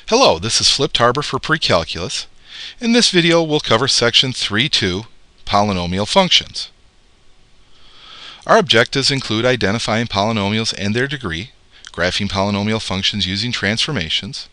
Hello, this is FlippedHarber for Precalculus. In this video, we'll cover Section 3.2, Polynomial Functions. Our objectives include identifying polynomials and their degree, graphing polynomial functions using transformations,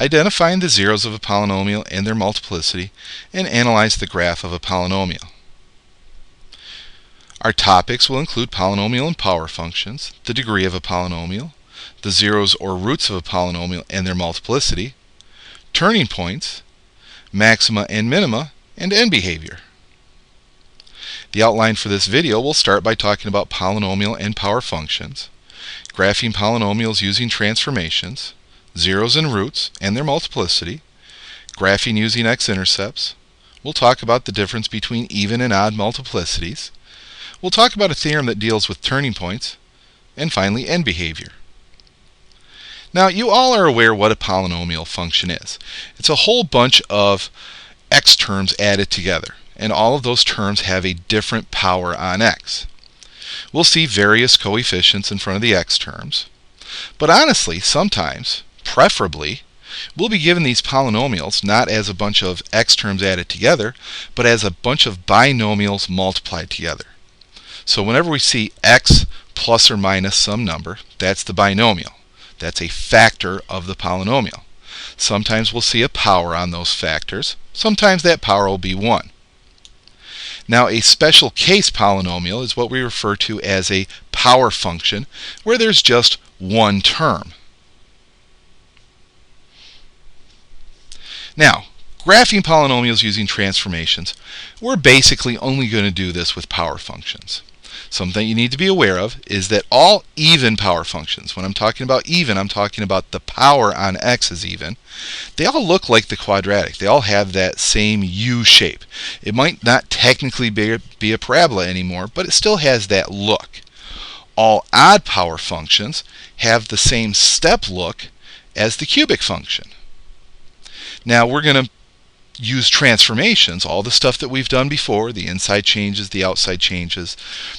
identifying the zeros of a polynomial and their multiplicity, and analyze the graph of a polynomial. Our topics will include polynomial and power functions, the degree of a polynomial, the zeros or roots of a polynomial and their multiplicity, turning points, maxima and minima, and end behavior. The outline for this video will start by talking about polynomial and power functions, graphing polynomials using transformations, zeros and roots and their multiplicity, graphing using x-intercepts. We'll talk about the difference between even and odd multiplicities. We'll talk about a theorem that deals with turning points, and finally end behavior. Now, you all are aware what a polynomial function is. It's a whole bunch of x terms added together, and all of those terms have a different power on x. We'll see various coefficients in front of the x terms, but honestly, sometimes, preferably, we'll be given these polynomials not as a bunch of x terms added together, but as a bunch of binomials multiplied together. So whenever we see x plus or minus some number, that's the binomial. That's a factor of the polynomial. Sometimes we'll see a power on those factors. Sometimes that power will be 1. Now, a special case polynomial is what we refer to as a power function, where there's just one term. Now, graphing polynomials using transformations, we're basically only going to do this with power functions. Something you need to be aware of is that all even power functions, when I'm talking about even, I'm talking about the power on x is even, they all look like the quadratic. They all have that same U shape. It might not technically be a parabola anymore, but it still has that look. All odd power functions have the same step look as the cubic function. Now we're going to use transformations, all the stuff that we've done before, the inside changes, the outside changes,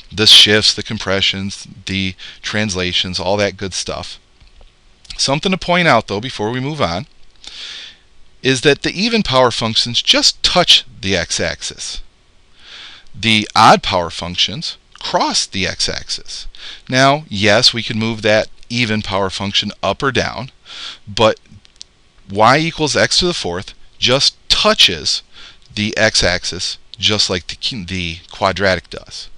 the shifts, the compressions, the translations, all that good stuff. Something to point out though before we move on is that the even power functions just touch the x-axis. The odd power functions cross the x-axis. Now, yes, we can move that even power function up or down, but y equals x to the fourth just touches the x-axis just like the quadratic does.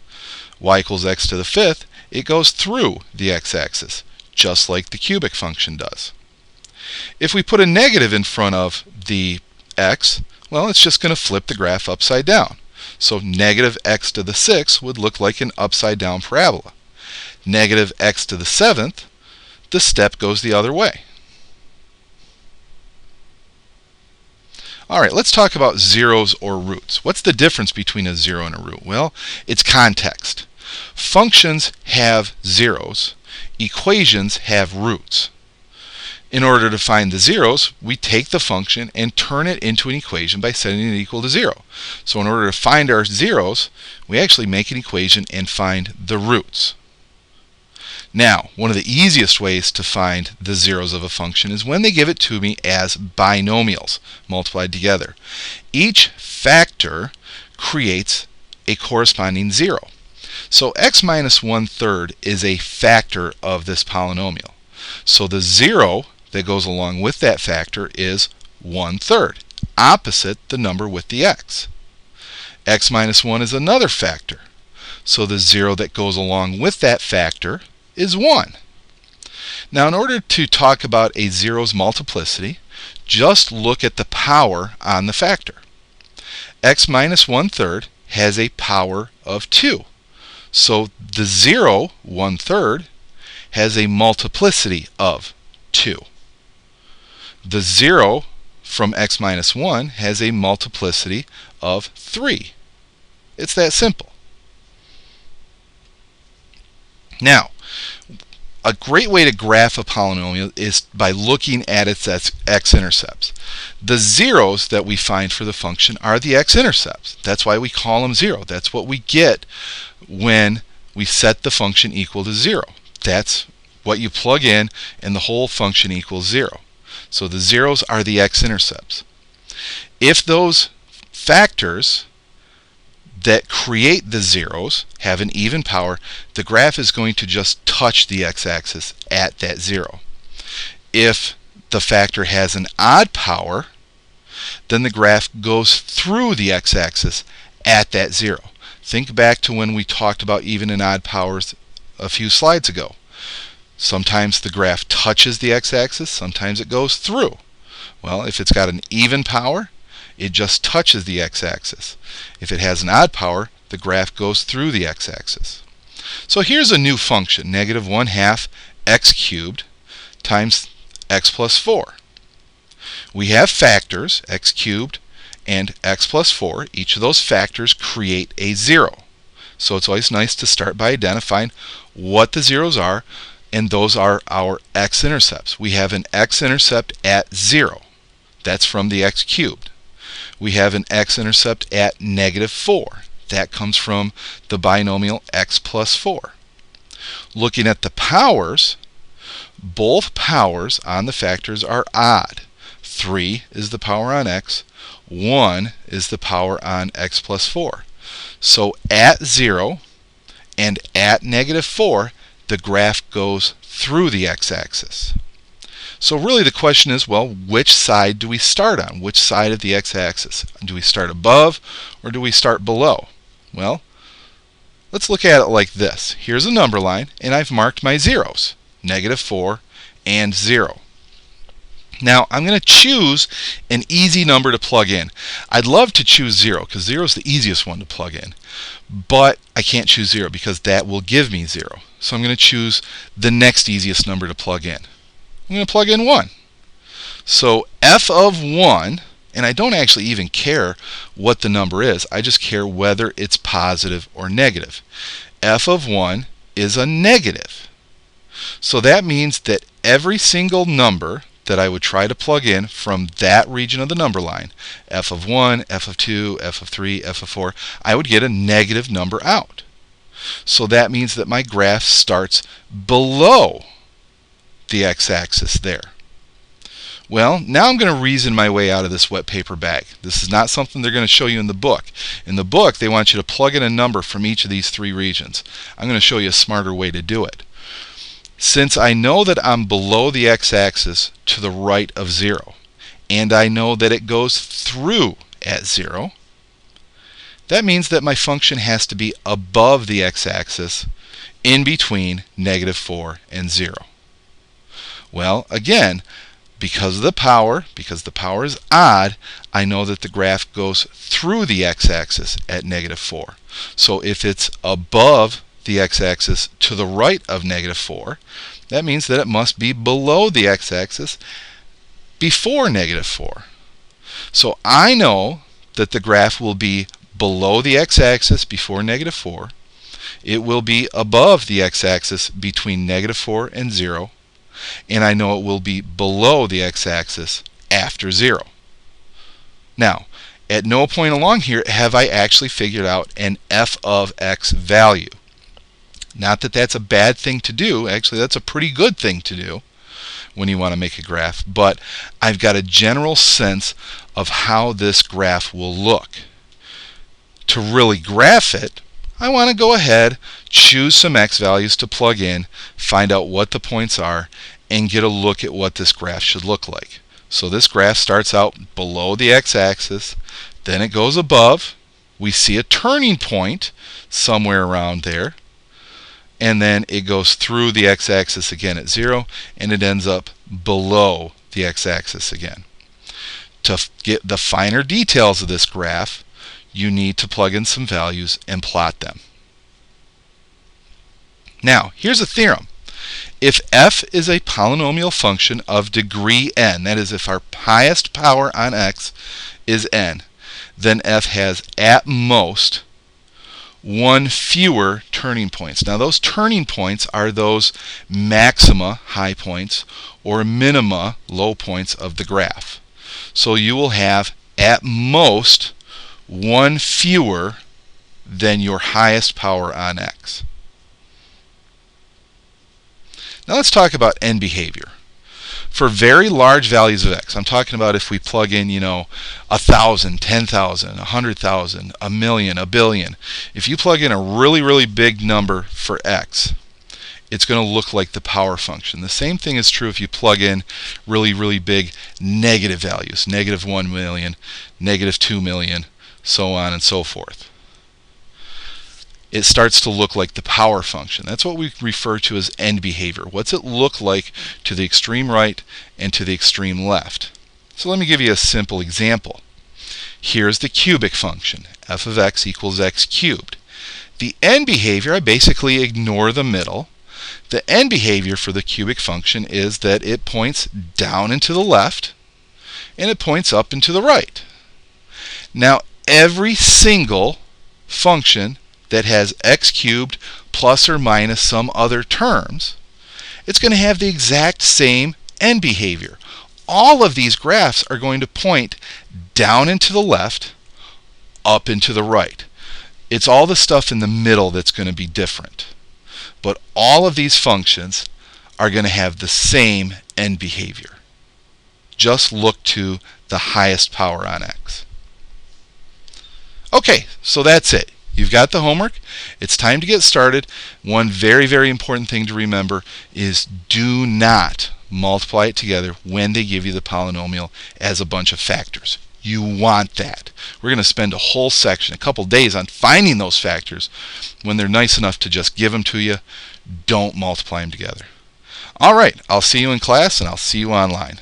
Y equals x to the fifth, it goes through the x-axis just like the cubic function does. If we put a negative in front of the x, well, it's just going to flip the graph upside down. So negative x to the sixth would look like an upside down parabola. Negative x to the seventh, the step goes the other way. Alright, let's talk about zeros or roots. What's the difference between a zero and a root? Well, it's context. Functions have zeros. Equations have roots. In order to find the zeros, we take the function and turn it into an equation by setting it equal to 0. So in order to find our zeros, we actually make an equation and find the roots. Now, one of the easiest ways to find the zeros of a function is when they give it to me as binomials multiplied together. Each factor creates a corresponding zero. So x minus 1/3 is a factor of this polynomial. So the zero that goes along with that factor is 1/3, opposite the number with the x. X minus 1 is another factor. So the zero that goes along with that factor is 1. Now, in order to talk about a zero's multiplicity, just look at the power on the factor. X minus 1/3 has a power of 2. So the 0, 1/3, has a multiplicity of 2. The 0 from x minus 1 has a multiplicity of 3. It's that simple. Now, a great way to graph a polynomial is by looking at its x-intercepts. The zeros that we find for the function are the x-intercepts. That's why we call them 0. That's what we get when we set the function equal to 0. That's what you plug in, and the whole function equals 0. So the zeros are the x-intercepts. If those factors that create the zeros have an even power, the graph is going to just touch the x-axis at that 0. If the factor has an odd power, then the graph goes through the x-axis at that 0. Think back to when we talked about even and odd powers a few slides ago. Sometimes the graph touches the x-axis, sometimes it goes through. Well, if it's got an even power, it just touches the x-axis. If it has an odd power, the graph goes through the x-axis. So here's a new function, negative 1/2 x cubed times x plus 4. We have factors, x cubed and x plus 4. Each of those factors create a 0. So it's always nice to start by identifying what the zeros are, and those are our x-intercepts. We have an x-intercept at 0. That's from the x cubed. We have an x-intercept at negative 4. That comes from the binomial x plus 4. Looking at the powers, both powers on the factors are odd. 3 is the power on x, 1 is the power on x plus 4. So at 0 and at negative 4, the graph goes through the x-axis. So really the question is, well, which side do we start on? Which side of the x-axis? Do we start above or do we start below? Well, let's look at it like this. Here's a number line, and I've marked my zeros, negative 4 and 0. Now, I'm going to choose an easy number to plug in. I'd love to choose 0, because 0 is the easiest one to plug in. But I can't choose 0, because that will give me 0. So I'm going to choose the next easiest number to plug in. I'm going to plug in 1. So f of 1, and I don't actually even care what the number is. I just care whether it's positive or negative. F of 1 is a negative. So that means that every single number that I would try to plug in from that region of the number line, f of 1, f of 2, f of 3, f of 4, I would get a negative number out. So that means that my graph starts below the x-axis there. Well, now I'm going to reason my way out of this wet paper bag. This is not something they're going to show you in the book. In the book, they want you to plug in a number from each of these 3 regions. I'm going to show you a smarter way to do it. Since I know that I'm below the x-axis to the right of 0, and I know that it goes through at 0, that means that my function has to be above the x-axis in between negative 4 and 0. Well, again, because the power is odd, I know that the graph goes through the x-axis at negative 4. So if it's above the x-axis to the right of negative 4, that means that it must be below the x-axis before negative 4. So I know that the graph will be below the x-axis before negative 4. It will be above the x-axis between negative 4 and 0. And I know it will be below the x-axis after 0. Now, at no point along here have I actually figured out an f of x value. Not that that's a bad thing to do. Actually, that's a pretty good thing to do when you want to make a graph. But I've got a general sense of how this graph will look. To really graph it, I want to go ahead, choose some x values to plug in, find out what the points are, and get a look at what this graph should look like. So this graph starts out below the x-axis, then it goes above. We see a turning point somewhere around there, and then it goes through the x-axis again at 0, and it ends up below the x-axis again. To get the finer details of this graph, you need to plug in some values and plot them. Now, here's a theorem. If f is a polynomial function of degree n, that is, if our highest power on x is n, then f has at most 1 fewer turning points. Now, those turning points are those maxima, high points, or minima, low points of the graph. So you will have at most 1 fewer than your highest power on x. Now let's talk about end behavior. For very large values of x, I'm talking about if we plug in, 1,000, 10,000, 100,000, a million, a billion. If you plug in a really, really big number for x, it's going to look like the power function. The same thing is true if you plug in really, really big negative values, negative 1 million, negative 2 million, so on and so forth. It starts to look like the power function. That's what we refer to as end behavior. What's it look like to the extreme right and to the extreme left? So let me give you a simple example. Here's the cubic function, f of x equals x cubed. The end behavior, I basically ignore the middle. The end behavior for the cubic function is that it points down and to the left, and it points up and to the right. Now, every single function that has x cubed plus or minus some other terms, it's going to have the exact same end behavior. All of these graphs are going to point down and to the left, up and to the right. It's all the stuff in the middle that's going to be different. But all of these functions are going to have the same end behavior. Just look to the highest power on x. Okay, so that's it. You've got the homework. It's time to get started. One very, very important thing to remember is do not multiply it together when they give you the polynomial as a bunch of factors. You want that. We're going to spend a whole section, a couple days, on finding those factors. When they're nice enough to just give them to you, don't multiply them together. All right, I'll see you in class, and I'll see you online.